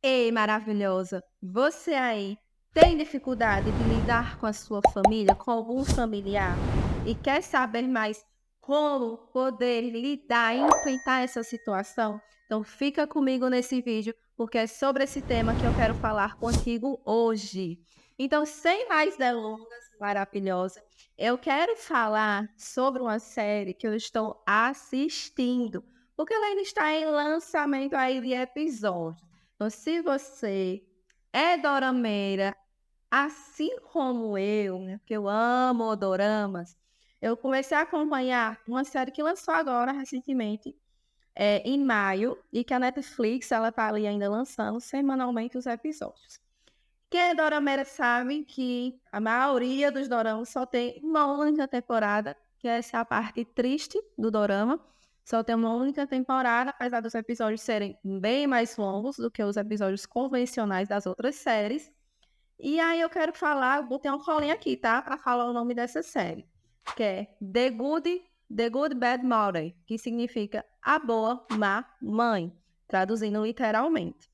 Ei, maravilhosa! Você aí tem dificuldade de lidar com a sua família, com algum familiar e quer saber mais como poder lidar e enfrentar essa situação? Então fica comigo nesse vídeo, porque é sobre esse tema que eu quero falar contigo hoje. Então, sem mais delongas, maravilhosa, eu quero falar sobre uma série que eu estou assistindo, porque ela ainda está em lançamento aí de episódios. Então, se você é dorameira, assim como eu, né, porque eu amo doramas, eu comecei a acompanhar uma série que lançou agora, recentemente, em maio, e que a Netflix, ela tá ali ainda lançando semanalmente os episódios. Quem é dorameira sabe que a maioria dos doramas só tem uma única temporada, que essa é a parte triste do dorama. Só tem uma única temporada, apesar dos episódios serem bem mais longos do que os episódios convencionais das outras séries. E aí eu quero falar, botei um colinho aqui, tá? Para falar o nome dessa série, que é The Good Bad Mother, que significa a boa má mãe, traduzindo literalmente.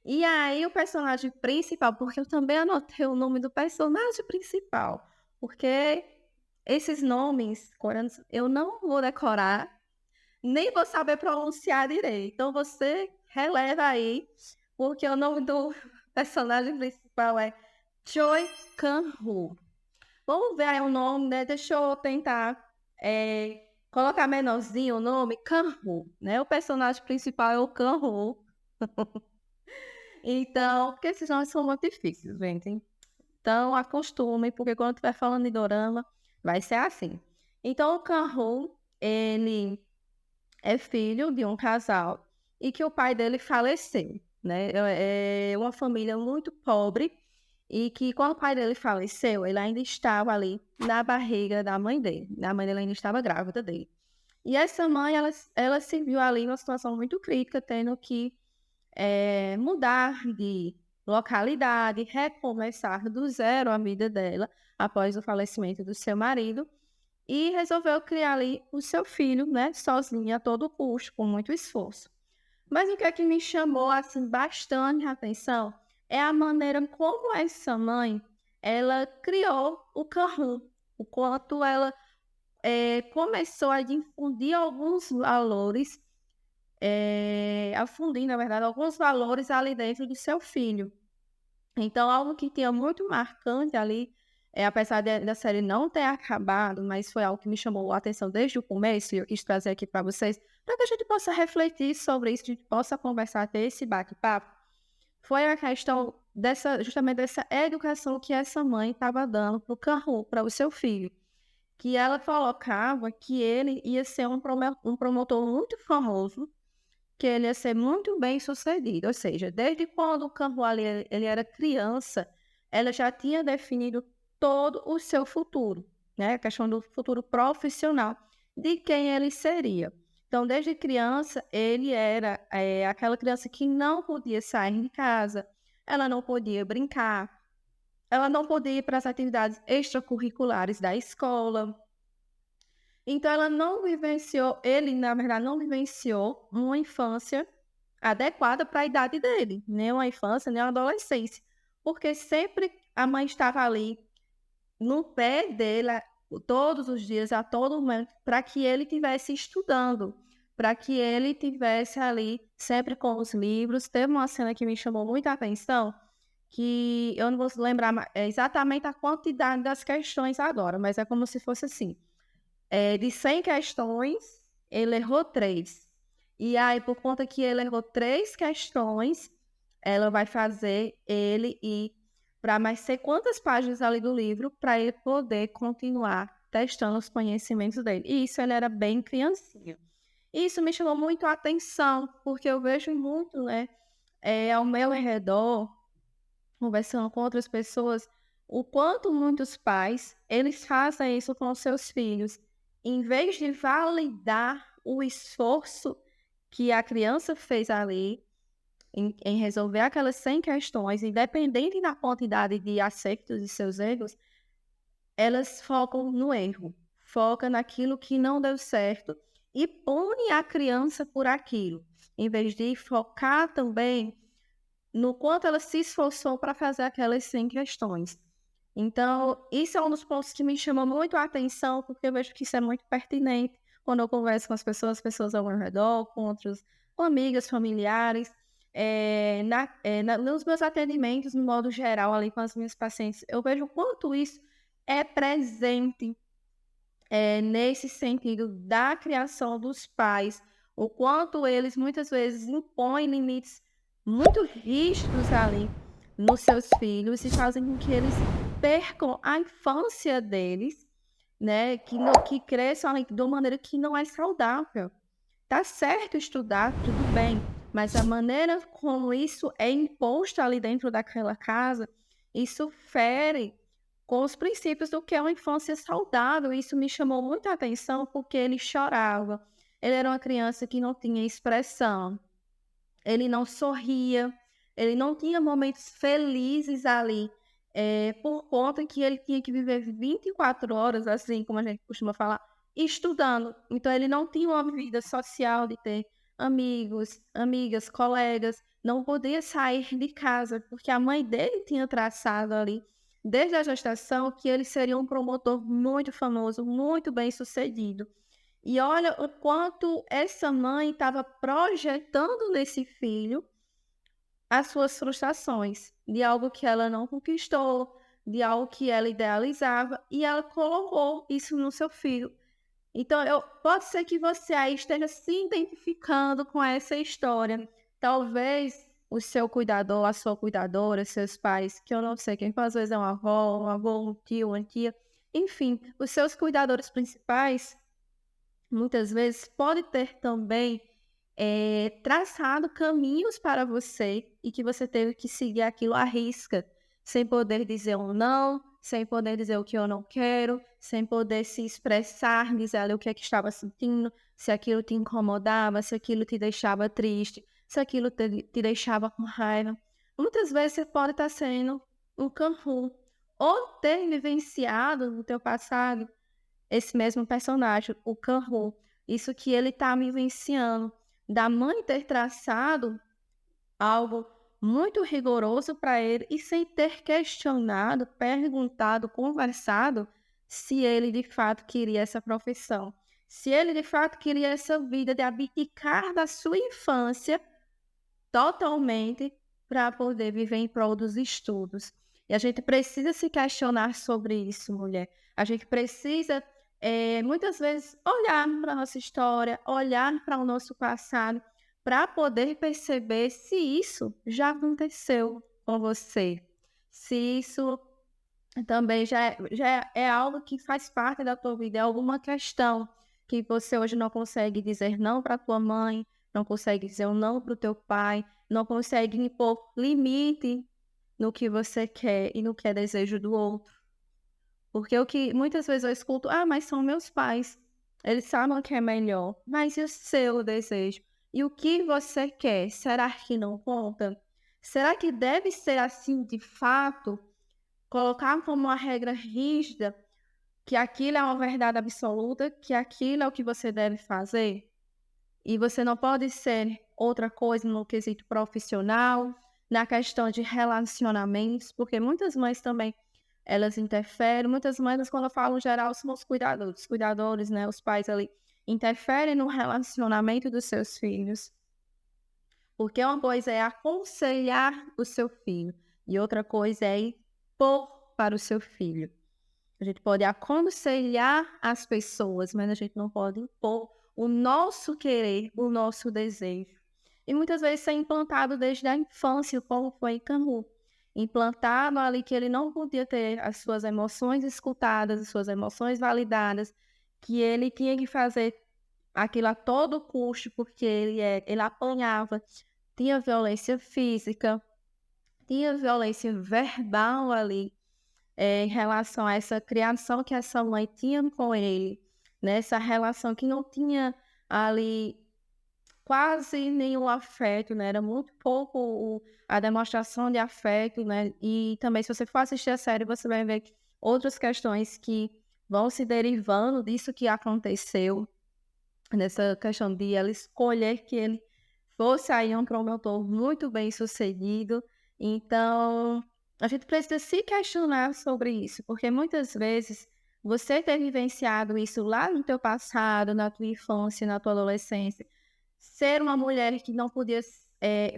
E aí o personagem principal, porque eu também anotei o nome do personagem principal, porque esses nomes coreanos eu não vou decorar, nem vou saber pronunciar direito. Então você releva aí, porque o nome do personagem principal é Choi Kang-woo. Vamos ver aí o nome, né? Deixa eu tentar colocar menorzinho o nome, Kang-woo, né? O personagem principal é o Kang-woo. Então, porque esses nomes são muito difíceis, gente. Então, acostume, porque quando estiver falando de dorama, vai ser assim. Então, o Kang-ho, ele é filho de um casal e que o pai dele faleceu, né? É uma família muito pobre e que quando o pai dele faleceu, ele ainda estava ali na barriga da mãe dele. A mãe dele ainda estava grávida dele. E essa mãe, ela se viu ali numa situação muito crítica, tendo que mudar de localidade, recomeçar do zero a vida dela após o falecimento do seu marido e resolveu criar ali o seu filho, né, sozinha a todo custo, com muito esforço. Mas o que é que me chamou assim bastante a atenção é a maneira como essa mãe ela criou o Carrum, o quanto ela começou a difundir alguns valores afundir, na verdade, alguns valores ali dentro do seu filho. Então, algo que tinha muito marcante ali, apesar da série não ter acabado, mas foi algo que me chamou a atenção desde o começo, e eu quis trazer aqui para vocês, para que a gente possa refletir sobre isso, a gente possa conversar, ter esse bate-papo, foi a questão justamente dessa educação que essa mãe estava dando para o Carro, para o seu filho. Que ela colocava que ele ia ser um promotor muito famoso, que ele ia ser muito bem sucedido, ou seja, desde quando o Campo ele era criança, ela já tinha definido todo o seu futuro, né? A questão do futuro profissional, de quem ele seria. Então, desde criança, ele era aquela criança que não podia sair de casa, ela não podia brincar, ela não podia ir para as atividades extracurriculares da escola, então ela não vivenciou ele, na verdade, não vivenciou uma infância adequada para a idade dele, nem uma infância, nem uma adolescência, porque sempre a mãe estava ali no pé dele todos os dias, a todo momento, para que ele estivesse estudando, para que ele tivesse ali sempre com os livros. Teve uma cena que me chamou muita atenção, que eu não vou lembrar exatamente a quantidade das questões agora, mas é como se fosse assim, de 100 questões, ele errou 3. E aí, por conta que ele errou 3 questões, ela vai fazer ele ir para mais sei quantas páginas ali do livro, para ele poder continuar testando os conhecimentos dele. E isso ele era bem criancinha. Isso me chamou muito a atenção, porque eu vejo muito, né, ao meu redor, conversando com outras pessoas, o quanto muitos pais, eles fazem isso com os seus filhos. Em vez de validar o esforço que a criança fez ali em resolver aquelas 100 questões, independente da quantidade de acertos e seus erros, elas focam no erro, focam naquilo que não deu certo e pune a criança por aquilo, em vez de focar também no quanto ela se esforçou para fazer aquelas 100 questões. Então, isso é um dos pontos que me chamou muito a atenção, porque eu vejo que isso é muito pertinente quando eu converso com as pessoas ao meu redor, com amigas, familiares, nos meus atendimentos, no modo geral, ali com as minhas pacientes, eu vejo o quanto isso é presente, nesse sentido da criação dos pais, o quanto eles muitas vezes impõem limites muito rígidos ali nos seus filhos e fazem com que eles percam a infância deles, né, que cresçam ali de uma maneira que não é saudável. Tá certo estudar, tudo bem, mas a maneira como isso é imposto ali dentro daquela casa, isso fere com os princípios do que é uma infância saudável. Isso me chamou muita atenção porque ele chorava. Ele era uma criança que não tinha expressão, ele não sorria, ele não tinha momentos felizes ali, por conta que ele tinha que viver 24 horas, assim como a gente costuma falar, estudando. Então ele não tinha uma vida social de ter amigos, amigas, colegas, não podia sair de casa, porque a mãe dele tinha traçado ali, desde a gestação, que ele seria um promotor muito famoso, muito bem-sucedido. E olha o quanto essa mãe estava projetando nesse filho as suas frustrações, de algo que ela não conquistou, de algo que ela idealizava, e ela colocou isso no seu filho. Então, pode ser que você aí esteja se identificando com essa história. Talvez o seu cuidador, a sua cuidadora, seus pais, que eu não sei quem, às vezes é uma avó, um avô, um tio, uma tia, enfim, os seus cuidadores principais muitas vezes pode ter também, traçado caminhos para você e que você teve que seguir aquilo à risca, sem poder dizer um não, sem poder dizer o que eu não quero, sem poder se expressar, dizer ali o que é que estava sentindo, se aquilo te incomodava, se aquilo te deixava triste, se aquilo te deixava com raiva. Muitas vezes você pode estar sendo um canru ou ter vivenciado no teu passado esse mesmo personagem, o Canro. Isso que ele está vivenciando, da mãe ter traçado algo muito rigoroso para ele e sem ter questionado, perguntado, conversado se ele de fato queria essa profissão. Se ele de fato queria essa vida de abdicar da sua infância totalmente para poder viver em prol dos estudos. E a gente precisa se questionar sobre isso, mulher. A gente precisa, muitas vezes, olhar para a nossa história, olhar para o nosso passado, para poder perceber se isso já aconteceu com você. Se isso também já é algo que faz parte da tua vida, é alguma questão que você hoje não consegue dizer não para tua mãe, não consegue dizer um não para o teu pai, não consegue impor limite no que você quer e no que é desejo do outro. Porque o que muitas vezes eu escuto: "Ah, mas são meus pais, eles sabem o que é melhor", mas e o seu desejo? E o que você quer, será que não conta? Será que deve ser assim de fato? Colocar como uma regra rígida que aquilo é uma verdade absoluta, que aquilo é o que você deve fazer, e você não pode ser outra coisa no quesito profissional, na questão de relacionamentos, porque muitas mães também, elas interferem, muitas mães, quando eu falo geral, são os cuidadores, né, os pais ali, interferem no relacionamento dos seus filhos, porque uma coisa é aconselhar o seu filho, e outra coisa é impor para o seu filho. A gente pode aconselhar as pessoas, mas a gente não pode impor o nosso querer, o nosso desejo. E muitas vezes isso é implantado desde a infância, como foi em Camus. Implantado ali que ele não podia ter as suas emoções escutadas, as suas emoções validadas, que ele tinha que fazer aquilo a todo custo, porque ele apanhava, tinha violência física, tinha violência verbal ali, em relação a essa criação que essa mãe tinha com ele, né, essa relação que não tinha ali quase nenhum afeto, né, era muito pouco a demonstração de afeto, né, e também se você for assistir a série você vai ver outras questões que vão se derivando disso que aconteceu, nessa questão de ela escolher que ele fosse aí um promotor muito bem-sucedido. Então, a gente precisa se questionar sobre isso, porque muitas vezes você ter vivenciado isso lá no teu passado, na tua infância, na tua adolescência, ser uma mulher que não podia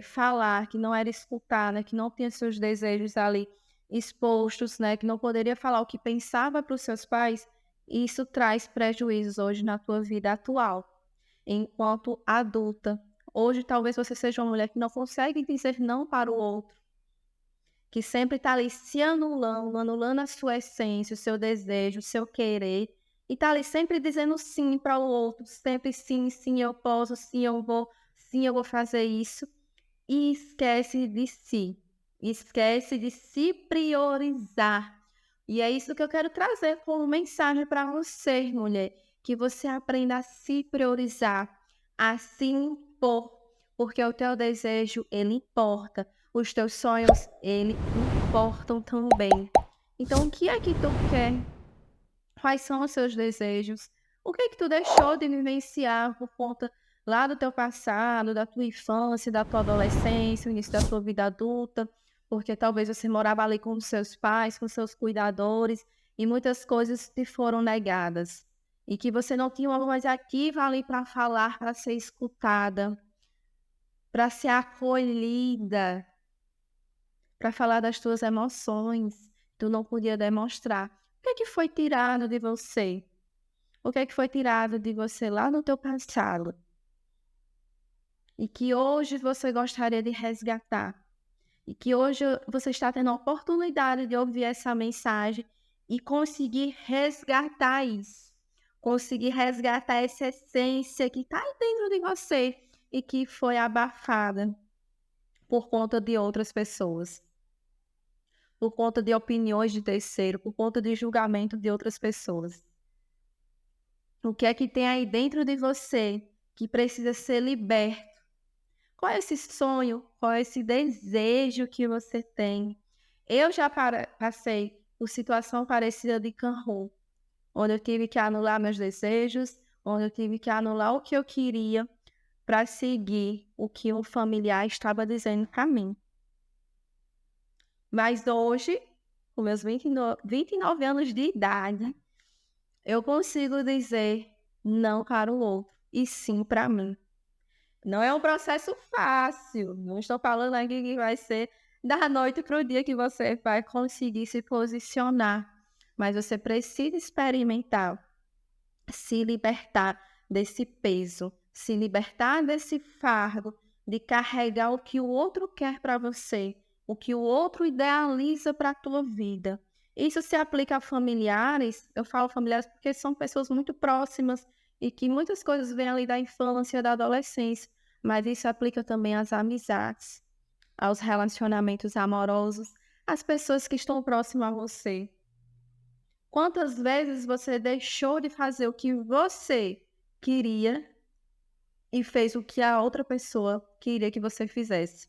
falar, que não era escutada, que não tinha seus desejos ali expostos, né, que não poderia falar o que pensava para os seus pais, isso traz prejuízos hoje na tua vida atual, enquanto adulta. Hoje, talvez você seja uma mulher que não consegue dizer não para o outro, que sempre está ali se anulando, anulando a sua essência, o seu desejo, o seu querer, e está ali sempre dizendo sim para o outro, sempre sim, sim, eu posso, sim, eu vou fazer isso, e esquece de se priorizar. E é isso que eu quero trazer como mensagem para você, mulher, que você aprenda a se priorizar, a se impor, porque o teu desejo, ele importa, os teus sonhos, ele importam também. Então, o que é que tu quer? Quais são os seus desejos? O que é que tu deixou de vivenciar por conta lá do teu passado, da tua infância, da tua adolescência, o início da tua vida adulta? Porque talvez você morava ali com os seus pais, com seus cuidadores, e muitas coisas te foram negadas. E que você não tinha uma voz ativa ali para falar, para ser escutada, para ser acolhida, para falar das tuas emoções. Tu não podia demonstrar. O que é que foi tirado de você? O que é que foi tirado de você lá no teu passado e que hoje você gostaria de resgatar? E que hoje você está tendo a oportunidade de ouvir essa mensagem e conseguir resgatar isso. Conseguir resgatar essa essência que está aí dentro de você e que foi abafada por conta de outras pessoas, por conta de opiniões de terceiro, por conta de julgamento de outras pessoas. O que é que tem aí dentro de você que precisa ser liberto? Qual é esse sonho? Qual é esse desejo que você tem? Eu já passei por situação parecida de Canhu, onde eu tive que anular meus desejos, onde eu tive que anular o que eu queria para seguir o que um familiar estava dizendo para mim. Mas hoje, com meus 29 anos de idade, eu consigo dizer não para o outro e sim para mim. Não é um processo fácil. Não estou falando aqui que vai ser da noite para o dia que você vai conseguir se posicionar. Mas você precisa experimentar, se libertar desse peso, se libertar desse fardo de carregar o que o outro quer para você, o que o outro idealiza para a tua vida. Isso se aplica a familiares. Eu falo familiares porque são pessoas muito próximas e que muitas coisas vêm ali da infância, da adolescência, mas isso aplica também às amizades, aos relacionamentos amorosos, às pessoas que estão próximas a você. Quantas vezes você deixou de fazer o que você queria e fez o que a outra pessoa queria que você fizesse?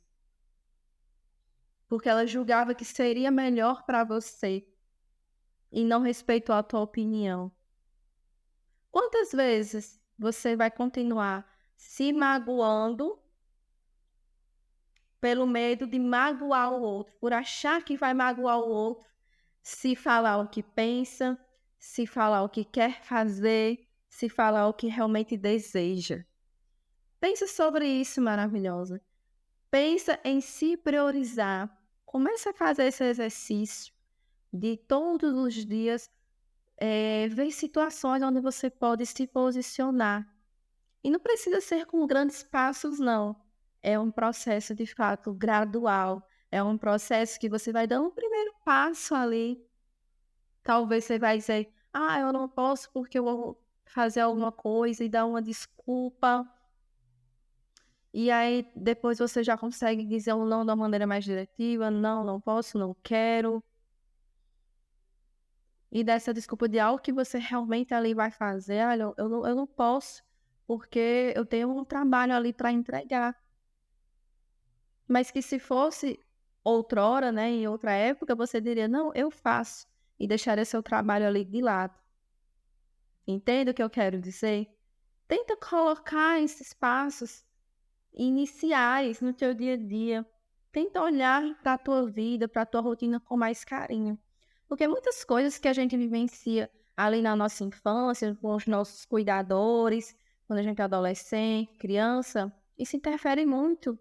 Porque ela julgava que seria melhor para você e não respeitou a tua opinião. Quantas vezes você vai continuar se magoando pelo medo de magoar o outro, por achar que vai magoar o outro, se falar o que pensa, se falar o que quer fazer, se falar o que realmente deseja? Pensa sobre isso, maravilhosa. Pensa em se priorizar. Comece a fazer esse exercício de todos os dias, ver situações onde você pode se posicionar. E não precisa ser com grandes passos, não. É um processo, de fato, gradual. É um processo que você vai dando um primeiro passo ali. Talvez você vai dizer, eu não posso porque eu vou fazer alguma coisa e dar uma desculpa. E aí, depois você já consegue dizer um não de uma maneira mais diretiva. Não, não posso, não quero. E dessa desculpa de algo que você realmente ali vai fazer. Olha, eu não posso, porque eu tenho um trabalho ali para entregar. Mas que se fosse outrora, né, em outra época, você diria, não, eu faço. E deixaria seu trabalho ali de lado. Entende o que eu quero dizer? Tenta colocar esses passos iniciais no teu dia a dia. Tenta olhar para a tua vida, para a tua rotina com mais carinho. Porque muitas coisas que a gente vivencia ali na nossa infância, com os nossos cuidadores, quando a gente é adolescente, criança, isso interfere muito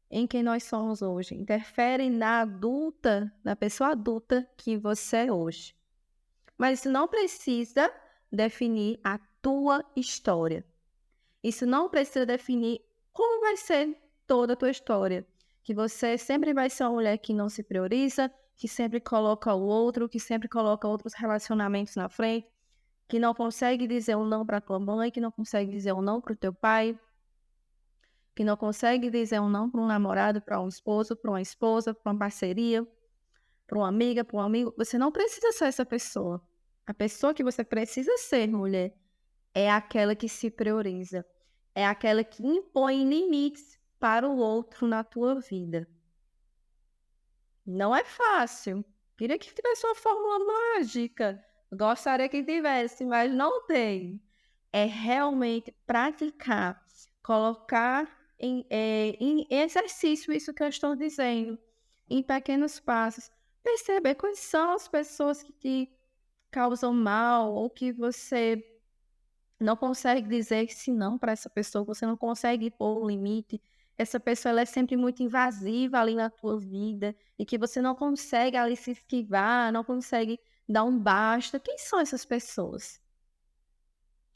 em quem nós somos hoje. Interfere na pessoa adulta que você é hoje. Mas isso não precisa definir a tua história. Isso não precisa definir como vai ser toda a tua história. Que você sempre vai ser uma mulher que não se prioriza, que sempre coloca o outro, que sempre coloca outros relacionamentos na frente, que não consegue dizer um não para tua mãe, que não consegue dizer um não para o teu pai, que não consegue dizer um não para um namorado, para um esposo, para uma esposa, para uma parceria, para uma amiga, para um amigo. Você não precisa ser essa pessoa. A pessoa que você precisa ser, mulher, é aquela que se prioriza. É aquela que impõe limites para o outro na tua vida. Não é fácil. Queria que tivesse uma fórmula mágica. Gostaria que tivesse, mas não tem. É realmente praticar, colocar em exercício isso que eu estou dizendo, em pequenos passos. Perceber quais são as pessoas que te causam mal ou que você não consegue dizer sim não para essa pessoa, você não consegue pôr um limite. Essa pessoa ela é sempre muito invasiva ali na tua vida e que você não consegue ali se esquivar, não consegue dar um basta. Quem são essas pessoas?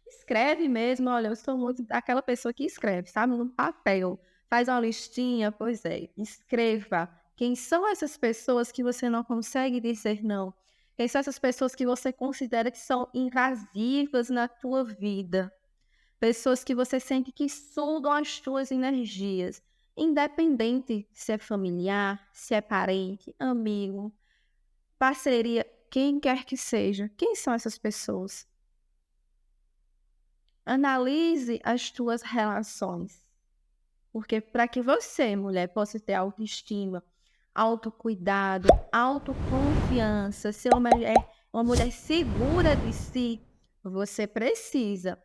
Escreve mesmo, olha, eu sou muito aquela pessoa que escreve, sabe, no papel. Faz uma listinha, pois é, escreva. Quem são essas pessoas que você não consegue dizer não? Quem são essas pessoas que você considera que são invasivas na tua vida? Pessoas que você sente que sugam as tuas energias, independente se é familiar, se é parente, amigo, parceria, quem quer que seja. Quem são essas pessoas? Analise as tuas relações. Porque para que você, mulher, possa ter autoestima, autocuidado, autoconfiança, ser uma mulher segura de si, você precisa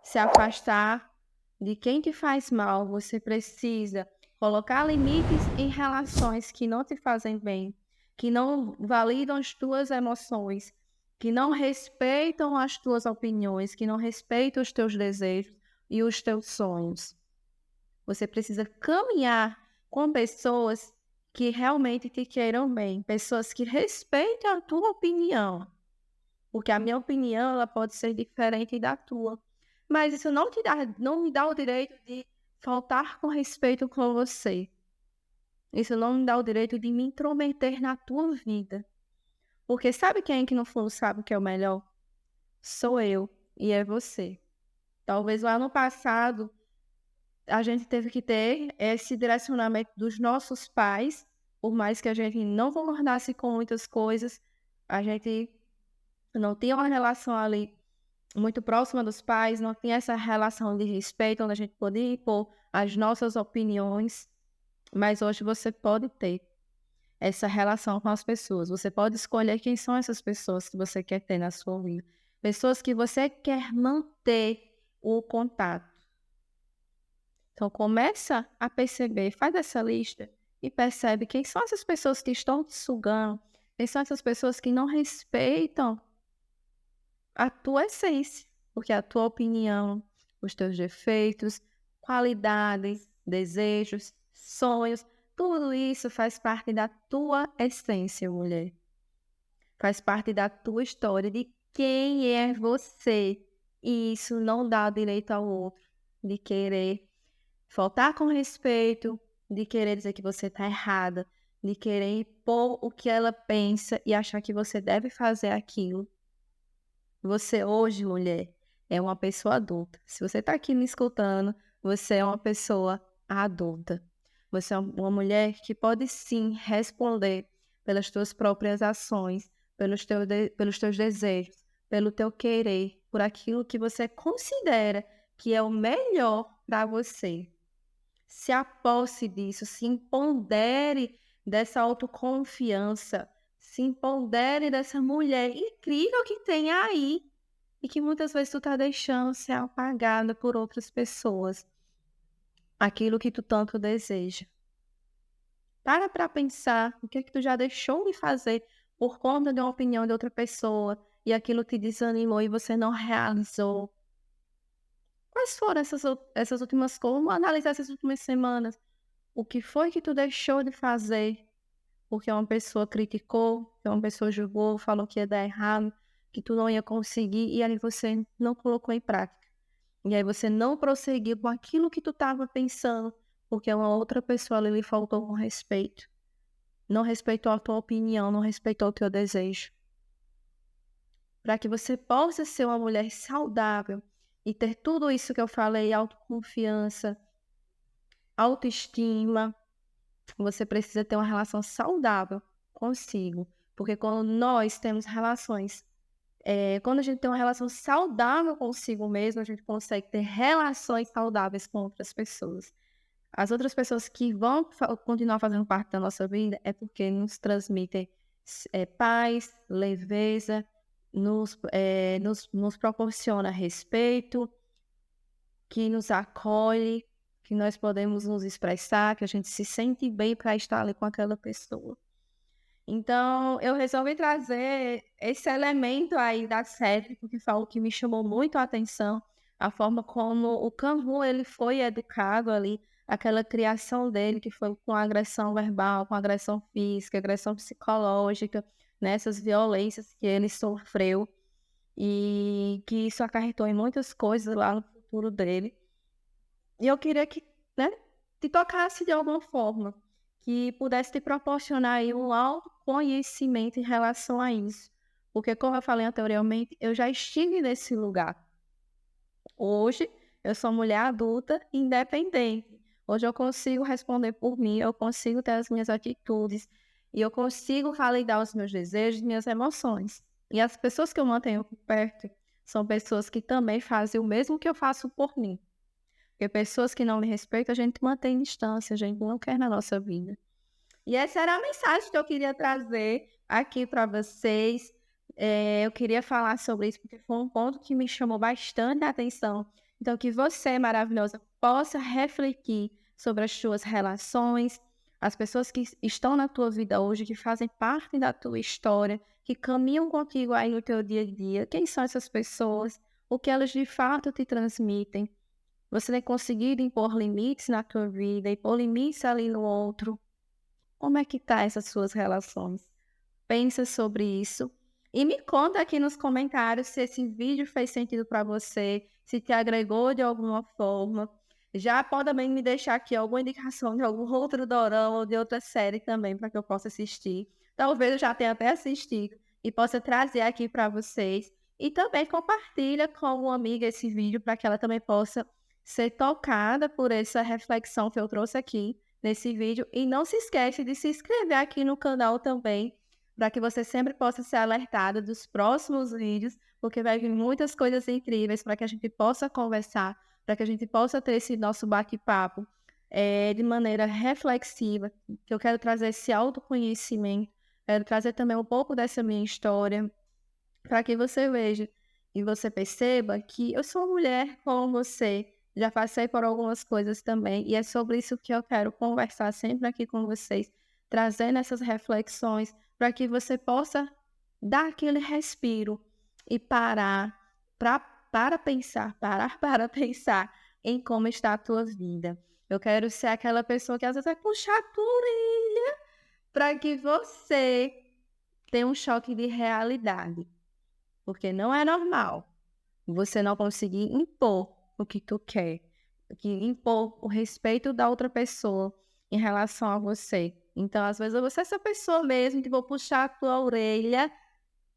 se afastar de quem te faz mal, você precisa colocar limites em relações que não te fazem bem, que não validam as tuas emoções, que não respeitam as tuas opiniões, que não respeitam os teus desejos e os teus sonhos. Você precisa caminhar com pessoas que realmente te queiram bem, pessoas que respeitem a tua opinião, porque a minha opinião ela pode ser diferente da tua. Mas isso não me dá o direito de faltar com respeito com você. Isso não me dá o direito de me intrometer na tua vida. Porque sabe quem é que no fundo sabe o que é o melhor? Sou eu e é você. Talvez lá no passado a gente teve que ter esse direcionamento dos nossos pais, por mais que a gente não concordasse com muitas coisas, a gente não tinha uma relação ali muito próxima dos pais, não tinha essa relação de respeito, onde a gente podia impor as nossas opiniões, mas hoje você pode ter essa relação com as pessoas. Você pode escolher quem são essas pessoas que você quer ter na sua vida. Pessoas que você quer manter o contato. Então, começa a perceber, faz essa lista e percebe quem são essas pessoas que estão te sugando, quem são essas pessoas que não respeitam a tua essência, porque a tua opinião, os teus defeitos, qualidades, desejos, sonhos, tudo isso faz parte da tua essência, mulher. Faz parte da tua história, de quem é você. E isso não dá direito ao outro de querer faltar com respeito, de querer dizer que você está errada, de querer impor o que ela pensa e achar que você deve fazer aquilo. Você hoje, mulher, é uma pessoa adulta. Se você está aqui me escutando, você é uma pessoa adulta. Você é uma mulher que pode sim responder pelas tuas próprias ações, pelos teus desejos, pelo teu querer, por aquilo que você considera que é o melhor para você. Se aposse disso, se empodere dessa autoconfiança, se empodere dessa mulher incrível que tem aí e que muitas vezes tu tá deixando ser apagada por outras pessoas. aquilo que tu tanto deseja. Para pensar o que é que tu já deixou de fazer por conta de uma opinião de outra pessoa e aquilo te desanimou e você não realizou. Quais foram essas últimas coisas? Vamos analisar essas últimas semanas. O que foi que tu deixou de fazer porque uma pessoa criticou, porque uma pessoa julgou, falou que ia dar errado, que tu não ia conseguir e aí você não colocou em prática. E aí você não prosseguiu com aquilo que tu estava pensando, porque uma outra pessoa ali lhe faltou com respeito. Não respeitou a tua opinião, não respeitou o teu desejo. Para que você possa ser uma mulher saudável e ter tudo isso que eu falei, autoconfiança, autoestima, você precisa ter uma relação saudável consigo. Porque quando nós temos relações, quando a gente tem uma relação saudável consigo mesmo, a gente consegue ter relações saudáveis com outras pessoas. As outras pessoas que vão continuar fazendo parte da nossa vida é porque nos transmitem paz, leveza, nos proporciona respeito, que nos acolhe, que nós podemos nos expressar, que a gente se sente bem para estar ali com aquela pessoa. Então, eu resolvi trazer esse elemento aí da série, porque foi algo que me chamou muito a atenção, a forma como o Cam-Hu, ele foi educado ali, aquela criação dele, que foi com agressão verbal, com agressão física, agressão psicológica, né, essas violências que ele sofreu, e que isso acarretou em muitas coisas lá no futuro dele. E eu queria que, né, te tocasse de alguma forma, que pudesse te proporcionar aí um autoconhecimento em relação a isso. Porque, como eu falei anteriormente, eu já estive nesse lugar. Hoje, eu sou mulher adulta, independente. Hoje eu consigo responder por mim, eu consigo ter as minhas atitudes e eu consigo validar os meus desejos, minhas emoções. E as pessoas que eu mantenho por perto são pessoas que também fazem o mesmo que eu faço por mim. Porque pessoas que não me respeitam, a gente mantém distância, a gente não quer na nossa vida. E essa era a mensagem que eu queria trazer aqui para vocês. Eu queria falar sobre isso porque foi um ponto que me chamou bastante a atenção. Então, que você, maravilhosa, possa refletir sobre as suas relações, as pessoas que estão na tua vida hoje, que fazem parte da tua história, que caminham contigo aí no teu dia a dia. Quem são essas pessoas? O que elas de fato te transmitem? Você tem conseguido impor limites na tua vida, impor limites ali no outro? Como é que tá essas suas relações? Pensa sobre isso e me conta aqui nos comentários se esse vídeo fez sentido para você, se te agregou de alguma forma. Já pode também me deixar aqui alguma indicação de algum outro dorama ou de outra série também para que eu possa assistir. Talvez eu já tenha até assistido e possa trazer aqui para vocês. E também compartilha com uma amiga esse vídeo para que ela também possa ser tocada por essa reflexão que eu trouxe aqui nesse vídeo. E não se esquece de se inscrever aqui no canal também, para que você sempre possa ser alertada dos próximos vídeos, porque vai vir muitas coisas incríveis para que a gente possa conversar, para que a gente possa ter esse nosso bate-papo de maneira reflexiva, que eu quero trazer esse autoconhecimento, quero trazer também um pouco dessa minha história, para que você veja e você perceba que eu sou uma mulher como você, já passei por algumas coisas também, e é sobre isso que eu quero conversar sempre aqui com vocês, trazendo essas reflexões para que você possa dar aquele respiro e parar para pensar, parar para pensar em como está a tua vida. Eu quero ser aquela pessoa que às vezes vai puxar a tua orelha para que você tenha um choque de realidade. Porque não é normal você não conseguir impor o que tu quer, impor o respeito da outra pessoa em relação a você. Então, às vezes, eu vou ser essa pessoa mesmo que vou puxar a tua orelha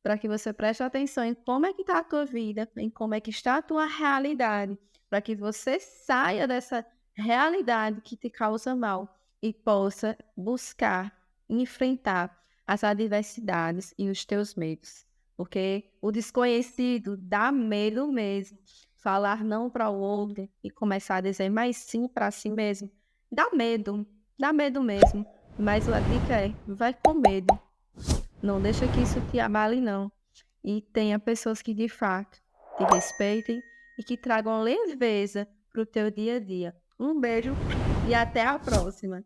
para que você preste atenção em como é que está a tua vida, em como é que está a tua realidade, para que você saia dessa realidade que te causa mal e possa buscar, enfrentar as adversidades e os teus medos. Porque o desconhecido dá medo mesmo. Falar não para o outro e começar a dizer mais sim para si mesmo, dá medo mesmo. Mas a dica é, vai com medo. Não deixa que isso te abale, não. E tenha pessoas que, de fato, te respeitem e que tragam leveza para o teu dia a dia. Um beijo e até a próxima.